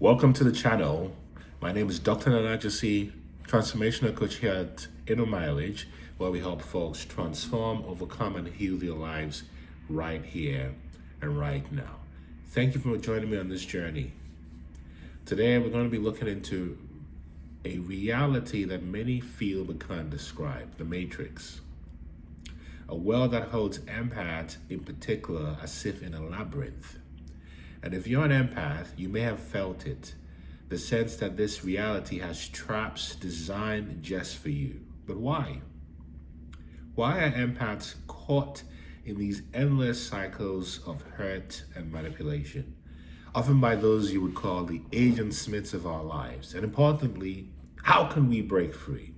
Welcome to the channel. My name is Dr. Gyesie, transformational coach here at Inner Mileage, where we help folks transform, overcome, and heal their lives right here and right now. Thank you for joining me on this journey. Today, we're going to be looking into a reality that many feel but can't describe, the Matrix. A world that holds empaths in particular as if in a labyrinth. And if you're an empath, you may have felt it, the sense that this reality has traps designed just for you. But why? Why are empaths caught in these endless cycles of hurt and manipulation, often by those you would call the Agent Smiths of our lives? And importantly, how can we break free?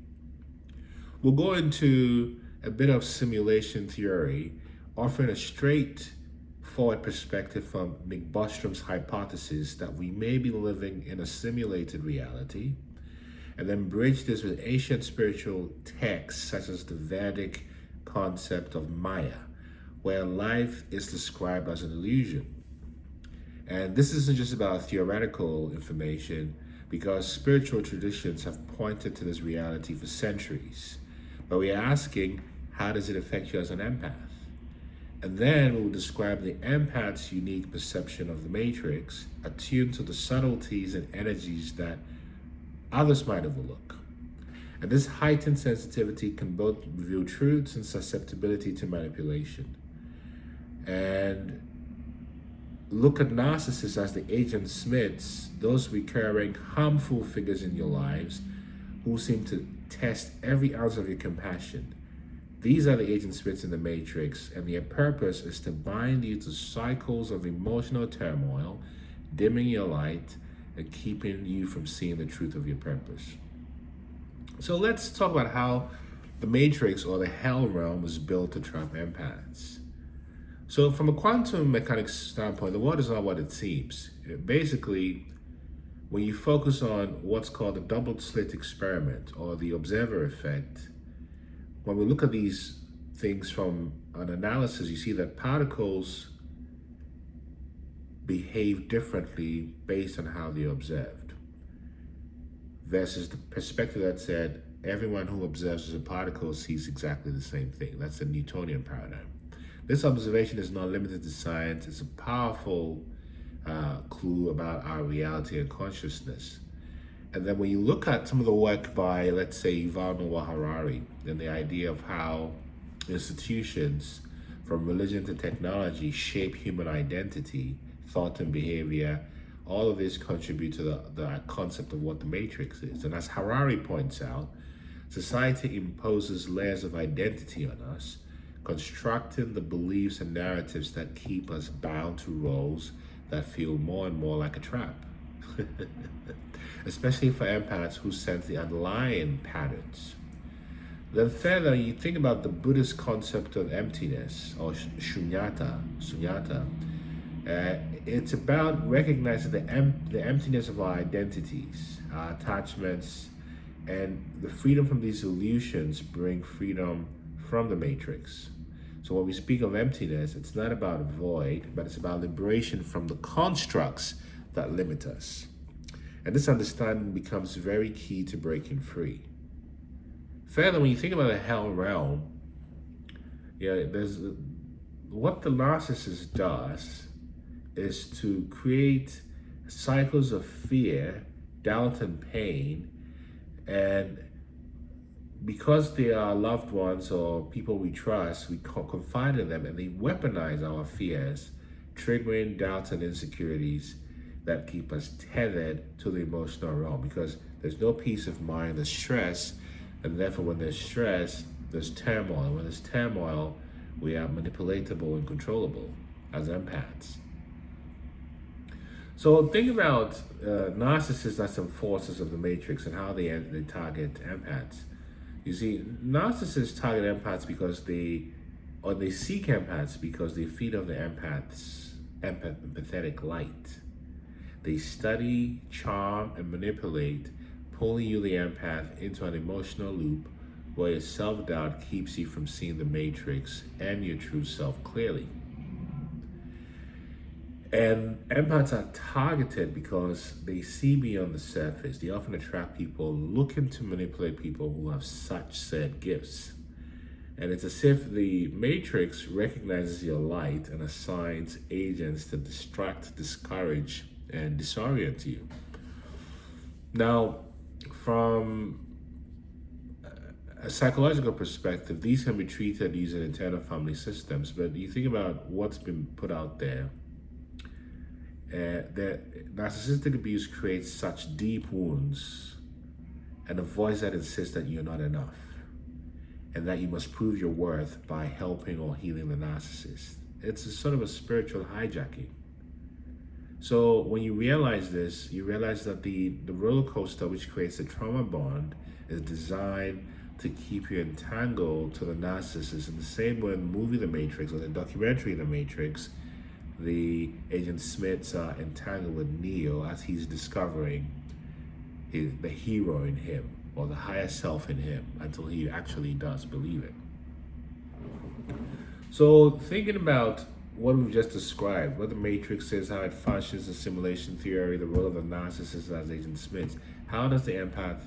We'll go into a bit of simulation theory, offering a straightforward perspective from Nick Bostrom's hypothesis that we may be living in a simulated reality, and then bridge this with ancient spiritual texts such as the Vedic concept of Maya, where life is described as an illusion. And this isn't just about theoretical information, because spiritual traditions have pointed to this reality for centuries. But we are asking, how does it affect you as an empath? And then we'll describe the empath's unique perception of the Matrix, attuned to the subtleties and energies that others might overlook. And this heightened sensitivity can both reveal truths and susceptibility to manipulation. And look at narcissists as the Agent Smiths, those recurring harmful figures in your lives who seem to test every ounce of your compassion. These are the Agent Smiths in the Matrix, and their purpose is to bind you to cycles of emotional turmoil, dimming your light and keeping you from seeing the truth of your purpose. So let's talk about how the Matrix, or the Hell Realm, was built to trap empaths. So from a quantum mechanics standpoint, the world is not what it seems. Basically, when you focus on what's called the double slit experiment, or the observer effect, when we look at these things from an analysis, you see that particles behave differently based on how they're observed, versus the perspective that said everyone who observes as a particle sees exactly the same thing. That's the Newtonian paradigm. This observation is not limited to science. It's a powerful clue about our reality and consciousness. And then when you look at some of the work by, let's say, Yuval Noah Harari, and the idea of how institutions, from religion to technology, shape human identity, thought and behavior, all of this contribute to the concept of what the Matrix is. And as Harari points out, society imposes layers of identity on us, constructing the beliefs and narratives that keep us bound to roles that feel more and more like a trap. Especially for empaths who sense the underlying patterns. Then further, you think about the Buddhist concept of emptiness, or sunyata. It's about recognizing the emptiness of our identities, our attachments, and the freedom from these illusions bring freedom from the Matrix. So when we speak of emptiness, it's not about a void, but it's about liberation from the constructs that limit us. And this understanding becomes very key to breaking free. Further, when you think about the Hell Realm, what the narcissist does is to create cycles of fear, doubt, and pain. And because they are loved ones or people we trust, we confide in them, and they weaponize our fears, triggering doubts and insecurities that keep us tethered to the emotional realm, because there's no peace of mind, there's stress, and therefore when there's stress, there's turmoil. And when there's turmoil, we are manipulatable and controllable as empaths. So think about narcissists as some forces of the Matrix and how they target empaths. You see, narcissists target empaths because they seek empaths because they feed on the empath's empathetic light. They study, charm, and manipulate, pulling you, the empath, into an emotional loop where your self-doubt keeps you from seeing the Matrix and your true self clearly. And empaths are targeted because they see beyond the surface. They often attract people looking to manipulate people who have such said gifts. And it's as if the matrix recognizes your light and assigns agents to distract, discourage, and disorient you. Now, from a psychological perspective, these can be treated using internal family systems, but you think about what's been put out there. That narcissistic abuse creates such deep wounds and a voice that insists that you're not enough and that you must prove your worth by helping or healing the narcissist. It's a sort of a spiritual hijacking. So when you realize this, you realize that the roller coaster which creates the trauma bond is designed to keep you entangled to the narcissist in the same way in the movie The Matrix or the documentary The Matrix, the Agent Smiths are entangled with Neo as he's discovering the hero in him or the higher self in him until he actually does believe it. So thinking about what we've just described, what the Matrix is, how it functions, the simulation theory, the role of the narcissist as Agent Smith, how does the empath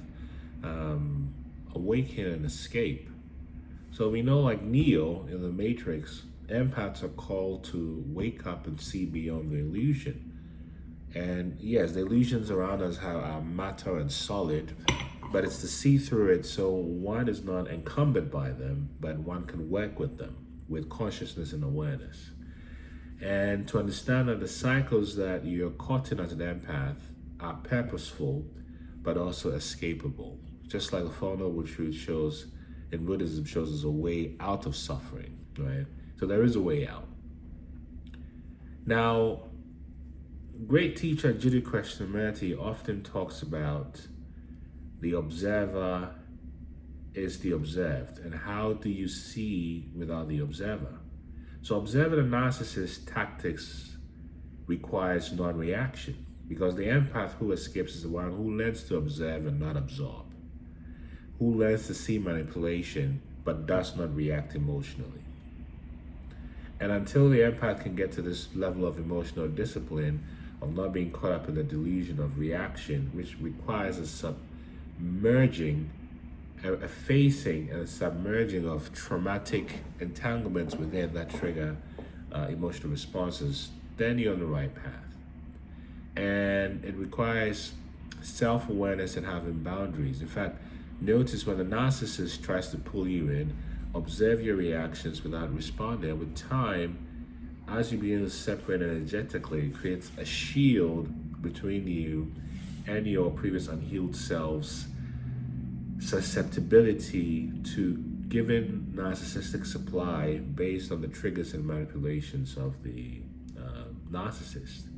awaken and escape? So we know, like Neo in the Matrix, empaths are called to wake up and see beyond the illusion. And yes, the illusions around us are matter and solid, but it's to see through it so one is not encumbered by them, but one can work with them with consciousness and awareness. And to understand that the cycles that you're caught in as an empath are purposeful, but also escapable. Just like the Fundamental Truth shows in Buddhism shows us a way out of suffering, right? So there is a way out. Now, great teacher Jiddu Krishnamurti often talks about the observer is the observed, and how do you see without the observer? So observing a narcissist's tactics requires non-reaction, because the empath who escapes is the one who learns to observe and not absorb, who learns to see manipulation but does not react emotionally. And until the empath can get to this level of emotional discipline, of not being caught up in the delusion of reaction, which requires a submerging, a facing and a submerging of traumatic entanglements within that trigger emotional responses, then you're on the right path. And it requires self-awareness and having boundaries. In fact, notice when the narcissist tries to pull you in, observe your reactions without responding. With time, as you begin to separate energetically, it creates a shield between you and your previous unhealed selves susceptibility to given narcissistic supply based on the triggers and manipulations of the narcissist.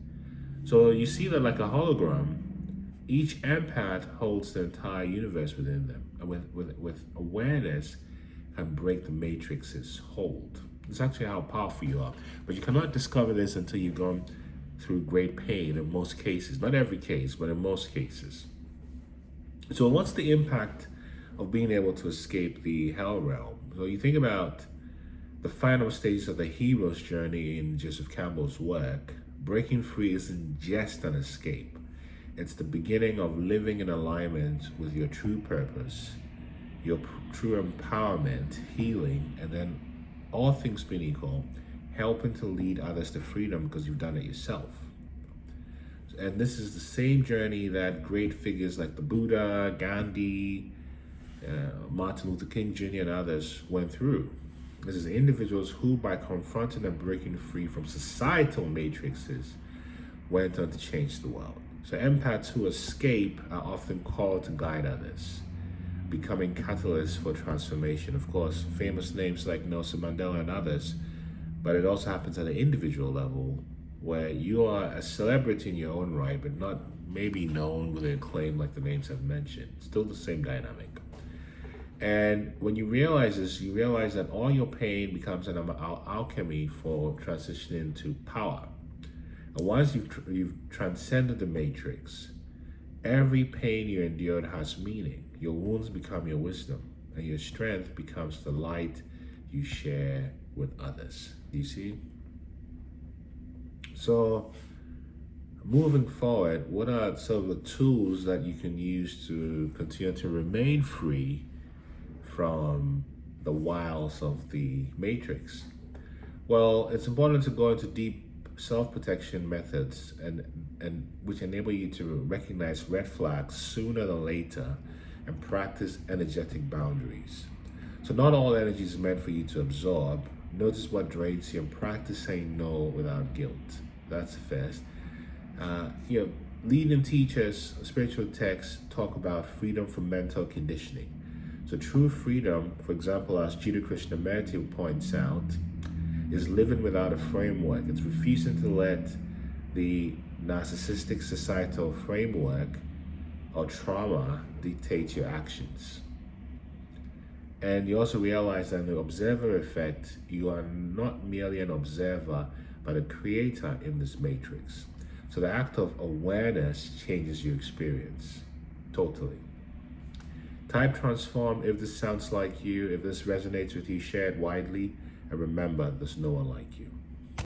So you see that like a hologram, each empath holds the entire universe within them, and with awareness can break the matrix's hold. It's actually how powerful you are, but you cannot discover this until you've gone through great pain in most cases, not every case, but in most cases. So what's the impact of being able to escape the hell realm? So you think about the final stages of the hero's journey in Joseph Campbell's work. Breaking free isn't just an escape. It's the beginning of living in alignment with your true purpose, your true empowerment, healing, and then all things being equal, helping to lead others to freedom because you've done it yourself. And this is the same journey that great figures like the Buddha, Gandhi, Martin Luther King Jr. and others went through. This is individuals who, by confronting and breaking free from societal matrices, went on to change the world. So empaths who escape are often called to guide others, becoming catalysts for transformation. Of course, famous names like Nelson Mandela and others, but it also happens at an individual level where you are a celebrity in your own right, but not maybe known with acclaim like the names I've mentioned. Still the same dynamic. And when you realize this, you realize that all your pain becomes an alchemy for transitioning to power. And once you've transcended the matrix, every pain you endured has meaning. Your wounds become your wisdom, and your strength becomes the light you share with others. Do you see? So, moving forward, what are some of the tools that you can use to continue to remain free from the wiles of the matrix? Well, it's important to go into deep self-protection methods and which enable you to recognize red flags sooner than later and practice energetic boundaries. So not all energy is meant for you to absorb. Notice what drains you and practice saying no without guilt. That's the first. Leading teachers, spiritual texts talk about freedom from mental conditioning. So true freedom, for example, as Jiddu Krishnamurti points out, is living without a framework. It's refusing to let the narcissistic societal framework or trauma dictate your actions. And you also realize that in the observer effect, you are not merely an observer, but a creator in this matrix. So the act of awareness changes your experience totally. Type transform if this sounds like you, if this resonates with you, share it widely, and remember, there's no one like you.